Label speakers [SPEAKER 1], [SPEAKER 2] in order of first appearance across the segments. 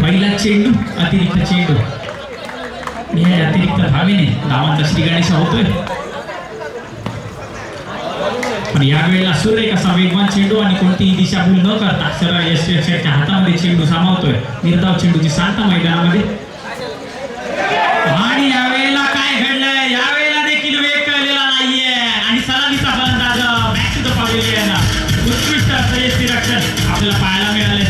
[SPEAKER 1] पहिला चेंडू अतिरिक्त चेंडू हे अतिरिक्त धावेने धावांचा श्री गणेश होतोय. पण यावेळेला सूर्य कसा वेगवान चेंडू आणि कोणतीही दिशाभूल न करता सरळ यशच्या हातामध्ये चेंडू सामावतोय. निर्धाव चेंडूची सांगता मैदानामध्ये. आणि यावेळेला काय घडलंय, यावेळेला देखील वेग कळलेला नाहीये आणि सलामीचा फलंदाज बॅक टू द पवेलियन. उत्कृष्ट असं यष्टी रक्षण आपल्याला पाहायला मिळाले.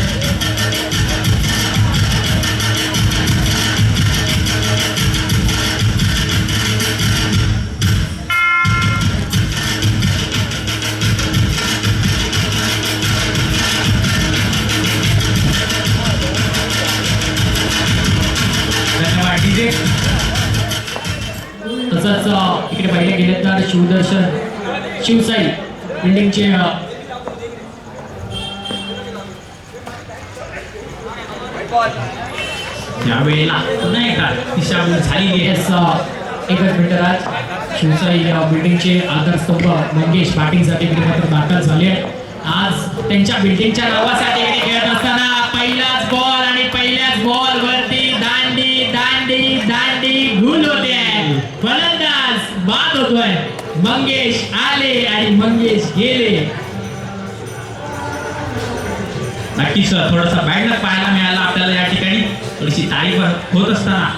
[SPEAKER 2] तसंच इकडे पहिले गेले तर शिवदर्शन शिवसाई बिल्डिंगचे
[SPEAKER 1] यावेळेला पुन्हा एका दिशाभूल झालेली आहे.
[SPEAKER 2] एकच मिनिट आज शिवसाई बिल्डिंगचे आधारस्तंभ मंगेश बॅटिंगसाठी इकडे मात्र दाखल झाले. आज त्यांच्या बिल्डिंगच्या नावासाठी इकडे खेळत असताना पहिलाच बॉल आणि पहिल्याच बॉल वरती दांडी दांडी दांडी गुल होते. फलंदाज बाद होतोय. मंगेश आले आणि मंगेश गेले.
[SPEAKER 1] नक्कीच थोडासा बॅड लक पाहायला मिळाला आपल्याला या ठिकाणी. थोडीशी तारीफ होत असताना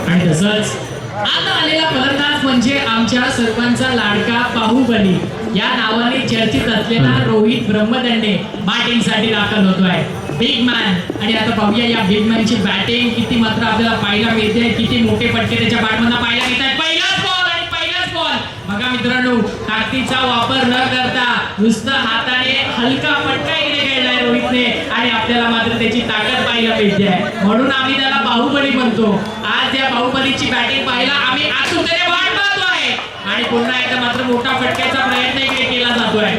[SPEAKER 2] आणि तसंच आता आलेला फलंदाज म्हणजे आमच्या सर्वांचा लाडका बाहुबली या नावाने चर्चित असलेला रोहित ब्रह्मदंडे बॅटिंगसाठी दाखल होतोय. Big man. आणि आता पाहूया या बिग मॅनची बॅटिंग किती मात्र आपल्याला पाहायला मिळते. किती मोठे फटके त्याच्या बॅटमधून पाहायला मिळतात. पहिलाच बॉल आणि पहिलाच बॉल. बघा मित्रांनो, ताकदीचा वापर न करता नुसतं हाताने हलका फटका इकडे खेळलाय रोहितने आणि आपल्याला मात्र त्याची ताकद पाहायला मिळते. म्हणून आम्ही त्याला बाहुबली म्हणतो. आज या बाहुबलीची बॅटिंग पाहायला आम्ही आतुरतेने वाट पाहतोय. आणि पुन्हा एकदा मात्र मोठा फटक्याचा प्रयत्न इकडे केला जातोय.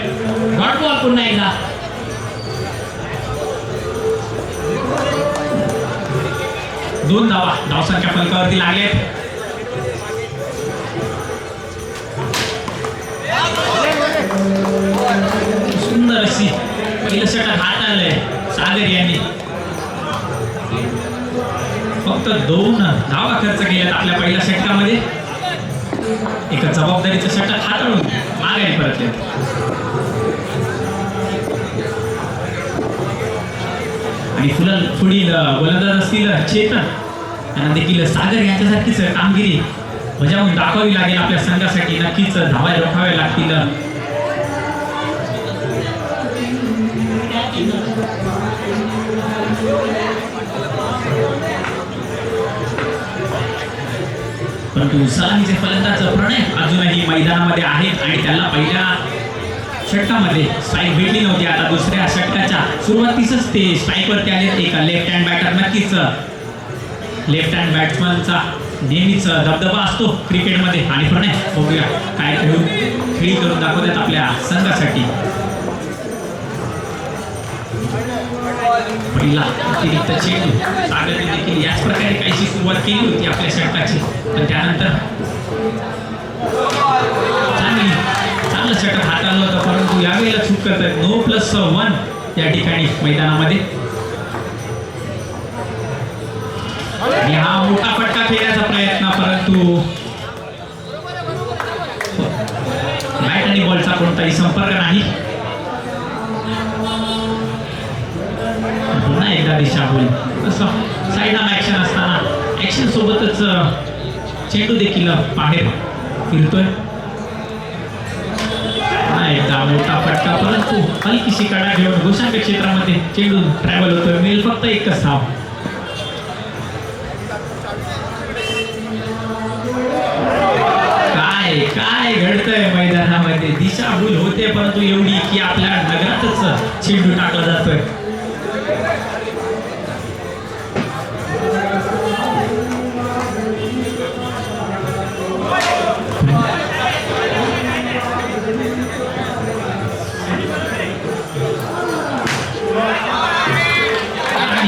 [SPEAKER 2] डॉट बॉल पुन्हा एकदा.
[SPEAKER 1] दोन धावा धावसंख्या फलकावरती लागलेत. सुंदर अशी पहिलं षटक हाताळलंय सागर यांनी. फक्त 2 धावा खर्च केल्यात आपल्या पहिल्या षटकामध्ये. एक जबाबदारीचं षटक हाताळून मागे परतले. आणि पुढील गोलंदाज असतील चेतन त्यांना देखील सागर यांच्यासारखीच कामगिरी बजावून दाखवावी लागेल आपल्या संघासाठी. नक्कीच धावा रोखाव्या लागतील. परंतु सलामीचे फलंदाज प्रणय अजूनही मैदानामध्ये आहेत आणि त्याला पहिल्या षटकामध्ये स्ट्राईक भेटली नव्हती. आता दुसऱ्या षटकाच्या सुरुवातीसच ते स्ट्राईकवरती आले. एक लेफ्ट हँड बॅटर. नक्कीच लेफ्ट हँड बॅट्समनचा नेहमीच दबदबा असतो क्रिकेटमध्ये. आणि प्रणय बघूया काय खेळी करून दाखवतात आपल्या संघासाठी. पहिला अतिरिक्त चेंडू. सागरने देखील याच प्रकारे काहीशी सुरुवात केली होती आपल्या षटकाची. पण त्यानंतर चांगलं षटक हाताळलं होतं. परंतु यावेळेला चूक करतात. 9+1 या ठिकाणी मैदानामध्ये. आणि हा मोठा फटका खेळण्याचा प्रयत्न. परंतु बॅट आणि बॉलचा कोणताही संपर्क नाही. पुन्हा एकदा दिशाभूल. असं साईड ऑन ऍक्शन असताना ऍक्शन सोबतच चेंडू देखील बाहेर फिरतोय. एकदा मोठा फटका. परंतु हलकीशी कडा घेऊन गोशांक क्षेत्रामध्ये चेंडू ट्रॅव्हल होतोय. मिळेल फक्त एकच धाव. काय घडतंय मैदानामध्ये. दिशाभूल होते परंतु एवढी की आपल्या नगरातच चेंडू टाकला जातोय.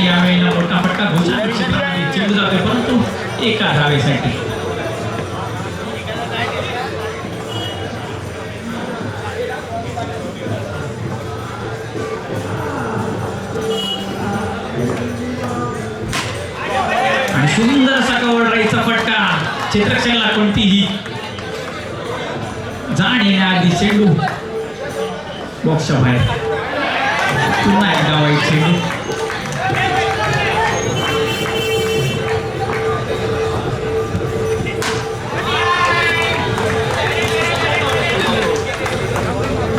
[SPEAKER 1] यावेळेला मोठा फटका घोषणा क्षेत्रामध्ये चेंडू जातोय परंतु एका धावेसाठी. क्षेत्ररक्षणाला कोणतीही जाण येण्याआधी चेंडू बॉक्सच्या बाहेर. पुन्हा एकदा वाईट चेंडू.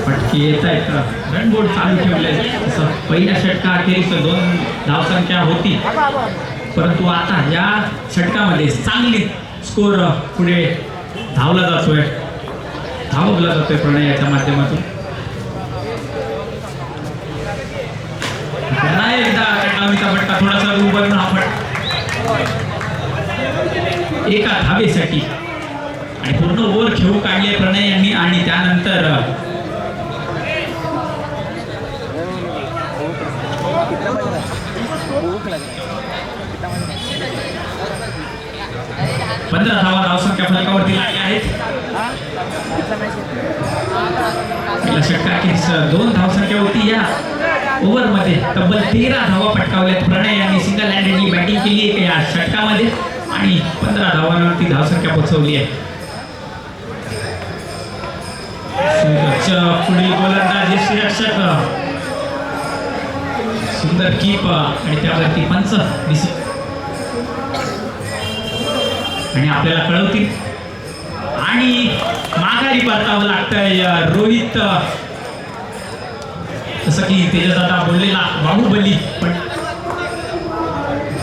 [SPEAKER 1] फटके येत आहेत. रन बोर्ड चालू ठेवले. पहिल्या षटका अखेरीस 2 धावसंख्या होती, परंतु आता या षटकामध्ये चांगली स्कोर पुढे धावला जातोय, धावला जातोय प्रणयाच्या माध्यमातून. पुन्हा एकदा कटावीचा फटका थोडासा उभं हा एका धावेसाठी आणि पूर्ण ओव्हर खेळू काढले प्रणय यांनी. आणि त्यानंतर 15 धावा धावसंख्या फलकावरती लागल्या आहेत. षटकाखेरीस 2 धावसंख्या होती. या ओव्हरमध्ये तब्बल 13 धावा पटकावल्यात. प्रणय यांनी सिंगल हँडेडली बॅटिंग केली आहे या षटकामध्ये आणि 15 धावांवरती धावसंख्या पोहोचवली आहे. पुढील गोलंदाज यष्टीरक्षक सुंदर कीप आणि त्यावरती पंच आणि आपल्याला कळवतील आणि माघारी परतावं लागतंय. रोहित जसं की तेजदादा बोललेला बाहुबली, पण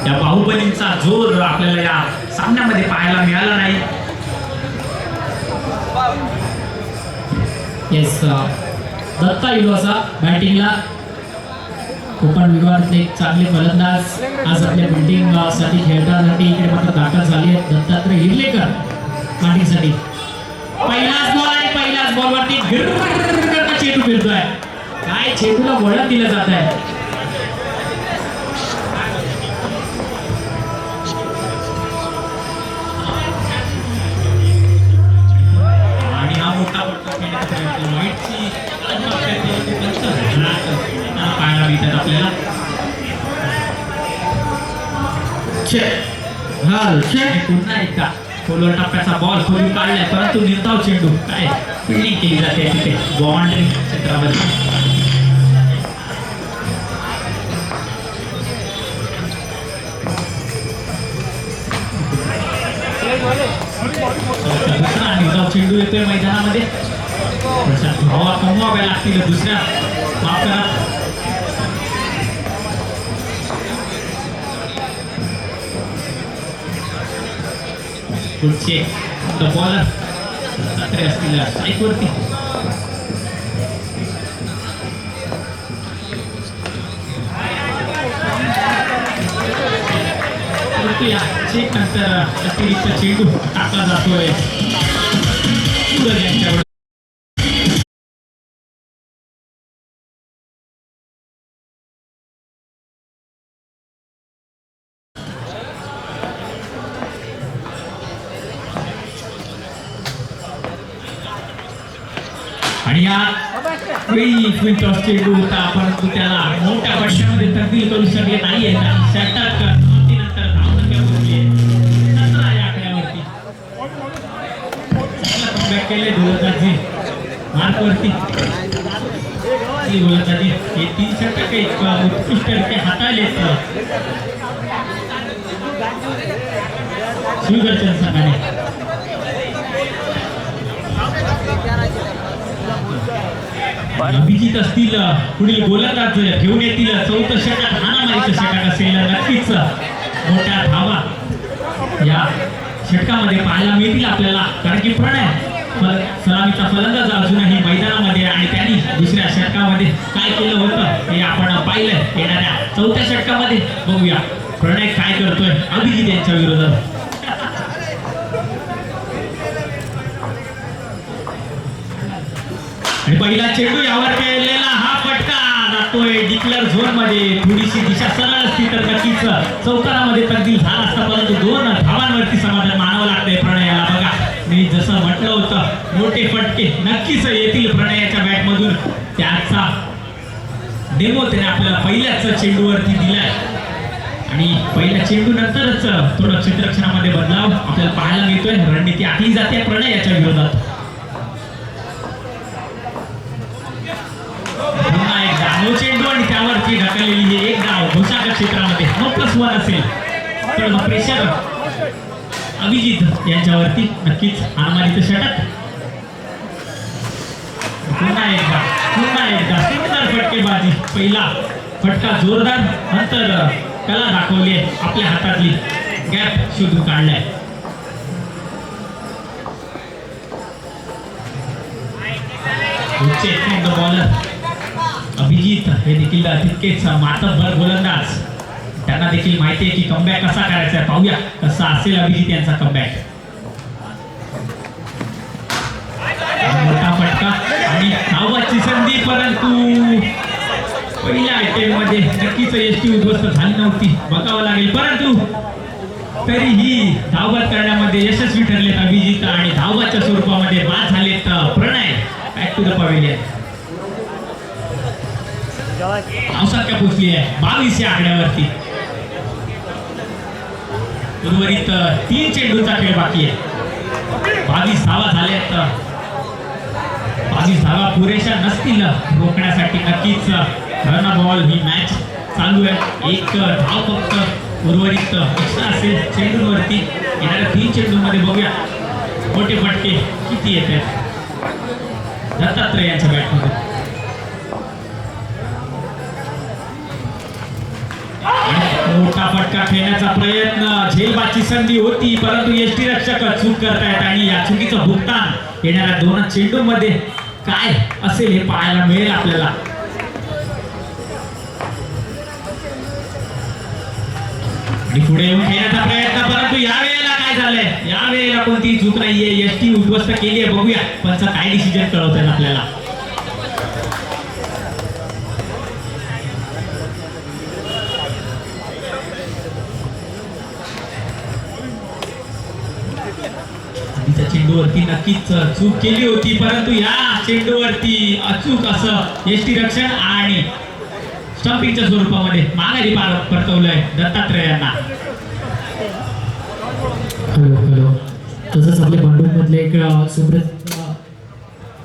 [SPEAKER 1] या बाहुबलींचा जोर आपल्याला या सामन्यामध्ये पाहायला मिळाला नाही.
[SPEAKER 2] येस, दत्ता इलोसा बॅटिंगला. कोकण विभागातले एक चांगले फलंदाज आज आपल्या बिल्डिंग साठी खेळण्यासाठी इकडे मात्र दाखल झाले आहेत. दत्तात्रय हिरलेकर बॅटिंगसाठी. पहिलाच बॉल आणि पहिल्याच बॉलवरती चेंडू फिरतोय. काय चेंडूला वळण दिलं जात आहे.
[SPEAKER 1] आणि हा मोठा पाहायला मिळतात आपल्याला. पुन्हा एकदा खोलवर टप्प्याचा बॉल खोलून काढलाय, परंतु निर्धाव चेंडू. काय फिल्डिंग केली जाते तिथे बाउंड्री क्षेत्रामध्ये. दुसरा निर्धाव चेंडू येतोय मैदानामध्ये. धावा कमवाव्या लागतील दुसऱ्या माफ करा. पुढचे बॉलर असतील स्ट्राईकवरती. चेक नंतर अतिरिक्त चेंडू टाकला जातोय. आणि या वेळी क्वीन टॉस चेंडू होता, परंतु त्याला मोठ्या फटक्यामध्ये तब्दील करू शकले नाहीये. षटक नंतर धावसंख्या पोहोचली 17 या आकड्यावरती. कमबॅक केले गोलंदाजी मार्कवरती. गोलंदाजी हे 3 षटक उत्कृष्टरित्या हाताळलेत शिवगर्जन संघाने. अभिजित असतील पुढील गोलंदाज घेऊन येतील. 4थं षटक हाणामारीचं षटक असेल. नक्कीच मोठ्या धावा या षटकामध्ये पाहायला मिळतील आपल्याला, कारण की प्रणय सलामीचा फलंदाज अजूनही मैदानामध्ये आणि त्यांनी दुसऱ्या षटकामध्ये काय केलं होतं हे आपण पाहिलं. येणाऱ्या 4थ्या षटकामध्ये बघूया प्रणय काय करतोय अभिजित यांच्या विरोधात. आणि पहिला चेंडू यावर केलेला हा फटका जातोय डिक्लेअर झोन मध्ये. थोडीशी दिशा सरळ असती तर नक्कीच चौकारामध्ये तब्दील झाला असता, परंतु 2 धावांवरती समाधान मानावं लागतंय प्रणयाला. बघा, मी जसं म्हटलं होतं मोठे फटके नक्कीच येतील प्रणयाच्या बॅटमधून. त्याचा डेमो त्याने आपल्याला पहिल्याच चेंडूवरती दिलाय आणि पहिल्या चेंडू नंतरच थोडं क्षेत्ररक्षणामध्ये बदलाव आपल्याला पाहायला मिळतोय. रणनीती आखली जाते प्रणय याच्या विरोधात. पुन्हा एक धाव चेंडू आणि त्यावरती ढकललेली ही एक धाव घोषाघात क्षेत्रामध्ये 9+1 असेल. थोडं प्रेशर अभिजित यांच्यावरती नक्कीच हाणामारीचं षटक. पुन्हा एकदा सुंदर फटकेबाजी. पहिला फटका जोरदार, नंतर कला दाखवली आहे आपल्या हातातली, गॅप शोधून काढलाय. बॉलर अभिजित हे देखील तितकेच मातब्बर गोलंदाज. त्यांना देखील माहिती आहे की कमबॅक कसा करायचा आहे. पाहूया कसा असेल अभिजित यांचा कमबॅक. मोठा फटका आणि धावाची संधी, परंतु पहिल्या आयटेम मध्ये नक्कीच यष्टी उद्ध्वस्त झाली नव्हती बघावं लागेल. परंतु तरीही धावबाद करण्यामध्ये यशस्वी ठरलेत अभिजित आणि धावबादच्या स्वरूपामध्ये बाद झालेत Pranay. Back to the pavilion. धावसंख्या पोचली आहे 22 या आकड्यावरती. उर्वरित 3 चेंडूचा खेळ बाकी आहे. 22 धावा झाल्यात. 22 धावा पुरेशा नसतील रोखण्यासाठी. नक्कीच रन बॉल ही मॅच चालू आहे. एक धाव फक्त उर्वरित एक्स्ट्रा असेल चेंडूंवरती. येणाऱ्या 3 चेंडूंमध्ये बघूया मोठे फटके किती येत आहेत दत्तात्रय यांच्या बॅटमध्ये. मोठा फटका खेळण्याचा प्रयत्न, झेलबादची संधी होती परंतु यष्टीरक्षक चूक करतायत आणि या चुकीचं भुगतान येणाऱ्या 2 चेंडूंमध्ये काय असेल हे पाहायला मिळेल आपल्याला. आणि पुढे येऊन खेळण्याचा प्रयत्न, परंतु यावेळेला काय झालंय, यावेळेला कोणतीही चूक नाहीये. यष्टी उद्ध्वस्त केली आहे. बघूया पंच काय डिसिजन कळवतात आपल्याला. चेंडूवरती नक्कीच चूक केली होती परंतु या चेंडूवरती अचूक असं यष्टीरक्षण आणि स्टंपिंगच्या स्वरूपामध्ये माघारी परतवलंय दत्तात्रय यांना.
[SPEAKER 2] हॅलो. तसंच आपल्या भांडूप मधले एक सुब्रत.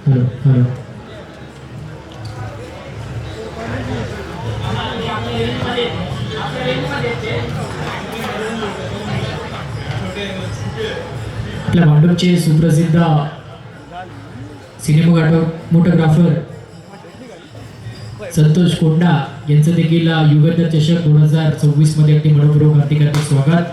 [SPEAKER 2] हॅलो. आपल्या भांडूपचे सुप्रसिद्ध सिनेमोटोग्राफर संतोष कोंडा यांचं देखील युगंधर चषक 2026 मध्ये अगदी मनपूर्वक हार्दिक स्वागत.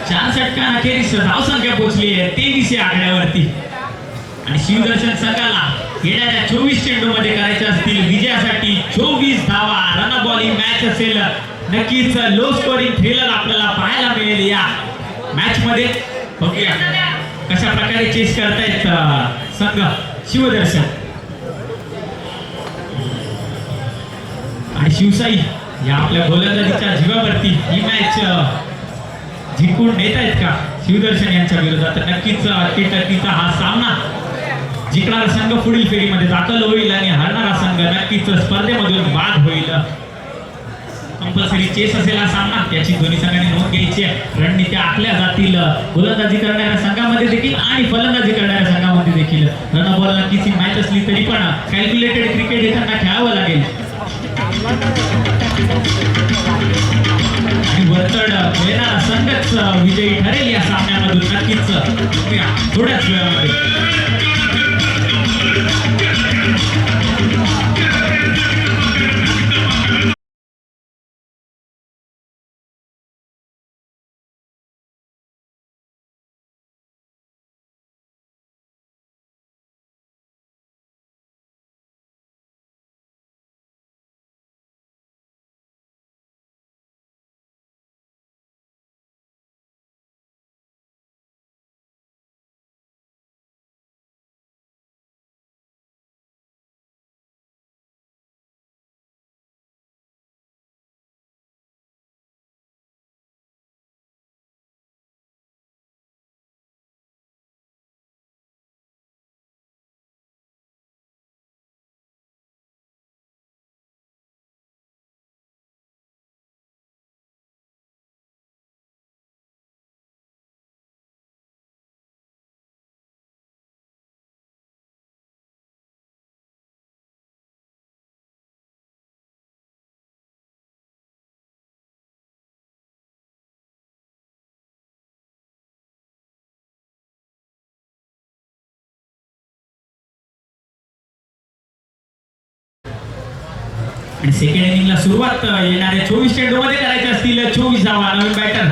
[SPEAKER 1] चार षटकांअखेरीस धावसंख्या पोहोचली आहे 23 या आकड्यावरती. आणि शिवदर्शन संघाला येणाऱ्या 24 चेंडूमध्ये करायच्या असतील विजयासाठी 24 धावा. रन बॉल ही मॅच असेल. नक्कीच लो स्कोरिंग थ्रिलर आपल्याला पाहायला मिळेल या मॅच मध्ये. बघूया कशा प्रकारे चेस करतायत संघ शिवदर्शन आणि शिवसाई या आपल्या गोलंदाजीच्या जीवावरती ही मॅच जिंकून नेत आहेत का शिवदर्शन यांच्या विरोधात. नक्कीच अटीतटीचा हा सामना जिंकणारा संघ पुढील फेरीमध्ये दाखल होईल आणि हरणारा संघ नक्कीच स्पर्धेमधून बाद होईल. कंपल्सरी चेस असेल हा सामना, याची दोन्ही संघांनी नोंद घ्यायची आहे. रणनीत्या आखल्या जातील गोलंदाजी करणाऱ्या संघामध्ये देखील आणि फलंदाजी करणाऱ्या संघामध्ये देखील. रन बॉल नक्कीच ही मॅच असली तरी पण कॅल्क्युलेटेड क्रिकेट हे त्यांना खेळावं लागेल. आणि वरचढ मिळणारा संघच विजयी ठरेल या सामन्यामधून. नक्कीच थोड्याच वेळामध्ये. आणि सेकंड इनिंगला सुरुवात येणाऱ्या 24 चेंडू मध्ये करायचे असतील 24 धावा. नवीन बॅटर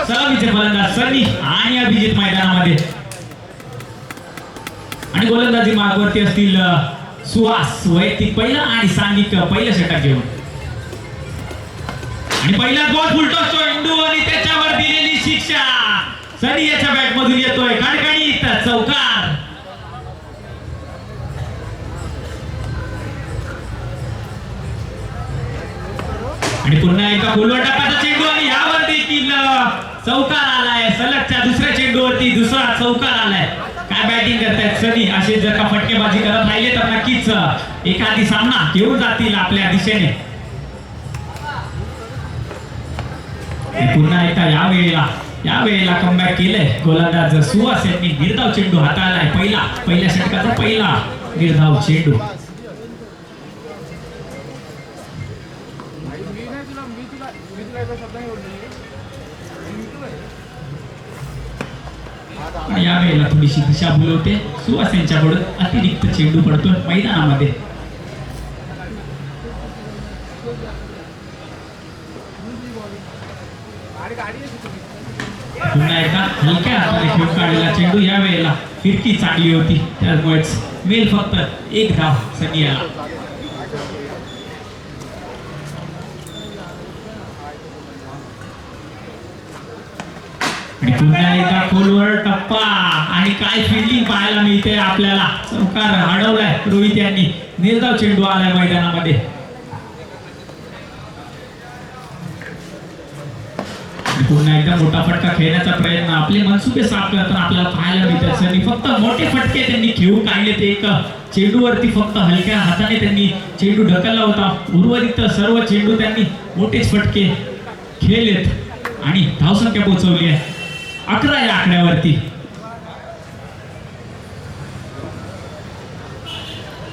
[SPEAKER 1] सलामीचे फलंदाज सनी आणि अभिजित मैदानामध्ये आणि गोलंदाजी मार्गवरती असतील सुहास वैयक्तिक पहिला आणि सांघिक पहिलं षटक घेऊन आणि पहिला बॉल फुलटॉस चेंडू आणि त्याच्यावर दिलेली शिक्षा. सनी याच्या बॅट मधून येतोय खणखणीत चौकार. आणि पुन्हा एकदा खोलवर टप्प्याचा चेंडू आणि यावर देखील चौकार आलाय. सलगच्या दुसऱ्या चेंडूवरती दुसरा चौकार आलाय. काय बॅटिंग करतायत सनी. असे जर का फटकेबाजी करत राहिले तर नक्कीच एखादी सामना घेऊन जातील आपल्या दिशेने. पुन्हा एकदा यावेळेला कमबॅक केलंय गोलंदाज सुहास यांनी. गिरधाव चेंडू हाताळलाय. पहिल्या षटकाचा पहिला गिरधाव चेंडू. यावेळेला थोडीशी दिशाभूल होते. सुहास यांच्याकडून अतिरिक्त चेंडू पडतो मैदानामध्ये. पुन्हा एकदा हलक्या हाताने खेळून काढलेला चेंडू. यावेळेला फिरकी चांगली होती त्यामुळेच मेल फक्त एक धाव सनी याला. आणि पुन्हा एकदा खोलवर टप्पा आणि काय फिल्डिंग पाहायला मिळते आपल्याला. चौकार अडवलाय रोहित यांनी. निर्धाव चेंडू आलाय मैदानामध्ये. पुन्हा एकदा मोठा फटका खेळण्याचा प्रयत्न. आपले मनसुबे साफ करताना आपल्याला पाहायला मिळतात. सनी फक्त मोठे फटके त्यांनी खेळून काढले. ते एक चेंडूवरती फक्त हलक्या हाताने त्यांनी चेंडू ढकलला होता. उर्वरित सर्व चेंडू त्यांनी मोठेच फटके खेळलेत आणि धावसंख्या पोहोचवली आहे 11 या आकड्यावरती.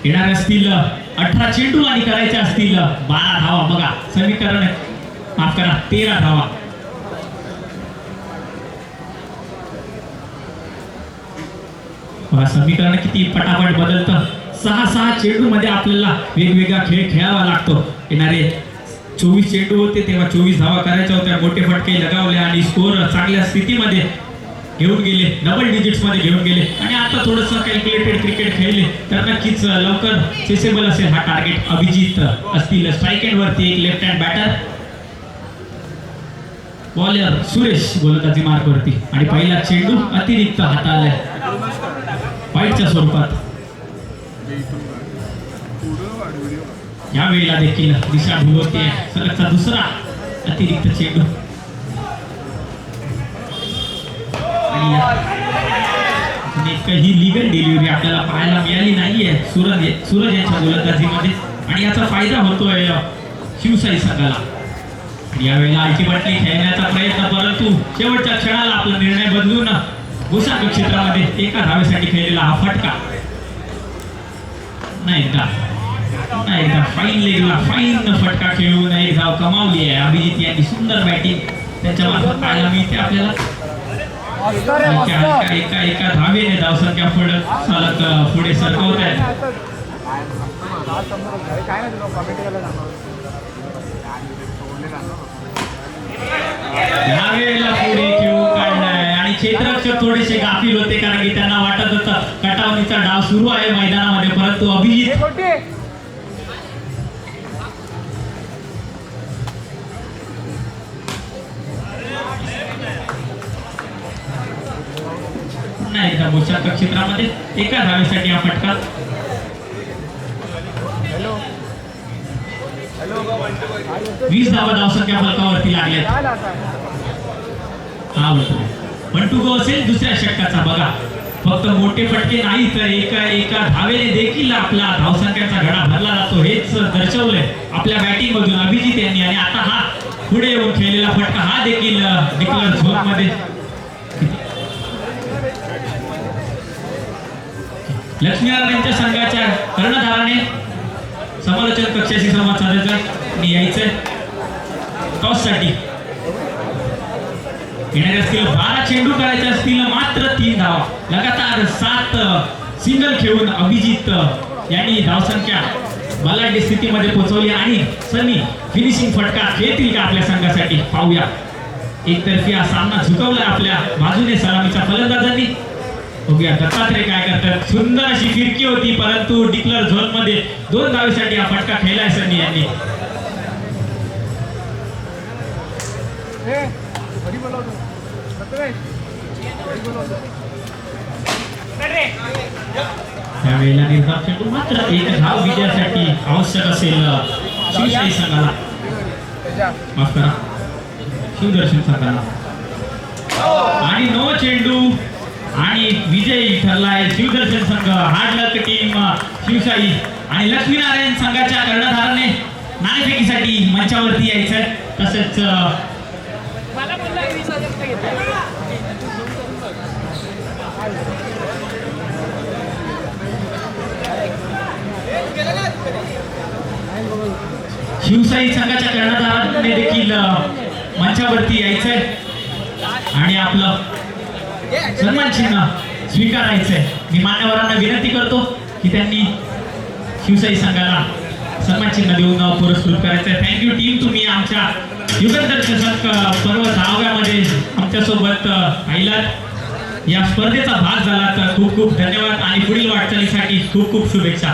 [SPEAKER 1] येणार असतील 18 चेंडू आणि करायचे असतील 12 धावा. बघा समीकरण माफ करा 13 धावा. समीकरण किती पटापट बदलतं. 6 चेंडू मध्ये आपल्याला वेगवेगळा खेळ खेळावा लागतो. येणारे 24 चेंडू होते तेव्हा 24 धावा करायच्या होत्या. मोठे फटके लगावले आणि स्कोर चांगल्या स्थितीमध्ये घेऊन गेले. डबल डिजिट्स मध्ये घेऊन गेले आणि आता थोडस कॅल्क्युलेटेड क्रिकेट खेळले तर नक्कीच लवकर चेसेबल असेल हा टार्गेट. अभिजित असतील स्ट्राईक एंड वरती. एक left hand batter bowler Suresh गोलंदाजी मार्क वरती आणि पहिला चेंडू अतिरिक्त हाताळलाय वाईटच्या स्वरूपात. यावेळेला देखील दिशाभूल होते. सलगचा दुसरा अतिरिक्त चेंडू आणि ही लीगल डिलिव्हरी आपल्याला पाहायला मिळाली नाहीये सूरज यांच्या गोलंदाजीमध्ये आणि याचा फायदा होतोय शिवसाई संघाला. यावेळेला अल्टिमेटली खेळण्याचा प्रयत्न परंतु शेवटच्या क्षणाला आपला निर्णय बदलून गोसाक क्षेत्रामध्ये एका धावेसाठी खेळलेला हा फटका. नाही एकदा फाईन लेगला फाईन फटका खेळून एक धाव कमावली आहे. अभिजित यांनी सुंदर बॅटिंग त्यांच्या मार्फत पाहायला मिळते आपल्याला. एका धावेने धावसंख्या पुढे सरकवत आहे. यावेळेला पुढे खेळून काढलाय आणि क्षेत्ररक्षक थोडेसे गाफील होते कारण की त्यांना वाटत होतं कटावणीचा डाव सुरू आहे मैदानामध्ये. परंतु अभिजित पुन्हा एकदा गोसाक क्षेत्रामध्ये एका धावेसाठी हा फटका. 20 धावा धावसंख्या फलकावरती लागल्यात. हा होतो 1-2 गो असेल दुसऱ्या षटकाचा. बघा फक्त मोठे फटके नाही तर एका धावेने देखील आपला धावसंख्याचा घडा भरला जातो. हेच दर्शवलंय आपल्या बॅटिंग मधून अभिजित यांनी. आणि आता हा पुढे येऊन खेळलेला फटका हा देखील डिक्लेअर झोन मध्ये. लक्ष्मीनारायणच्या संघाच्या कर्णधाराने समालोचन कक्षाशी संवाद साधायचा आणि यायचंय टॉस साठी. येणारे असतील 12 चेंडू करायचे असतील मात्र 3 धावा. लगातार 7 सिंगल खेळून अभिजित यांनी धावसंख्या बलाढ्य स्थितीमध्ये पोहोचवली आणि सनी फिनिशिंग फटका खेळतील का आपल्या संघासाठी पाहूया. एकतर्फी हा सामना झुकवला आपल्या बाजूने सलामीच्या फलंदाजांनी. बघूया दत्तात्रय काय करतात. सुंदर अशी फिरकी होती परंतु डिक्लर झोन मध्ये 2 धावेसाठी हा फटका खेळलाय सनी यांनी. त्यावेळेला निर्धाव चेंडू मात्र एक धाव विजयासाठी आवश्यक असेल शिवशाही संघाला, माफ करा शिवदर्शन संघाला. आणि नो चेंडू आणि विजयी ठरलाय शिवदर्शन संघ. हार्ड लक टीम शिवशाही आणि लक्ष्मीनारायण संघाच्या कर्णधाराने नाणेफेकीसाठी मंचावरती यायचं. तसेच शिवशाही संघाच्या कर्णधाराने देखील मंचावरती यायचंय आणि आपलं सन्मान चिन्ह स्वीकारायचंय. मी मान्यवरांना विनंती करतो की त्यांनी शिवशाही संघाला सन्मान चिन्ह देऊन पुरस्कृत करायचंय. थँक्यू टीम, तुम्ही आमच्या युगंधर चषक पर्व 10व्यामध्ये आमच्यासोबत राहिलात, या स्पर्धेचा भाग झाला तर खूप खूप धन्यवाद आणि पुढील वाटचालीसाठी खूप खूप शुभेच्छा.